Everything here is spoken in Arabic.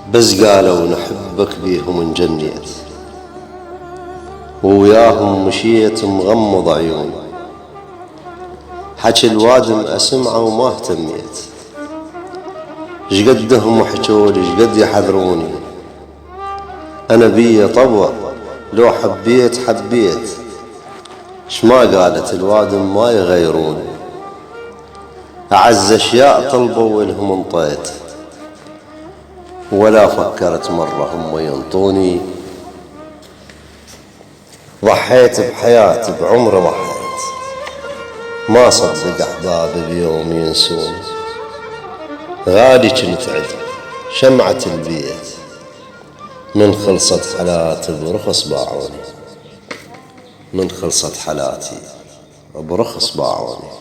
بس قالوا نحبك بيهم انجنيت، ووياهم مشيت مغمض عيوني، حكي الوادم أسمعه وما اهتميت، شقدهم حجولي شقد يحذروني، أنا بيا طبع لو حبيت حبيت، شما قالت الوادم ما يغيروني، أعز أشياء طلبوا ولهم انطيت، ولا فكرت مرة هم ينطوني، ضحيت بحياتي بعمري ضحيت، ما صدق أحبابي بيوم ينسوني، غالي كنت عندي شمعة البيت، من خلصت حالاتي برخص باعوني، من خلصت حالاتي برخص باعوني.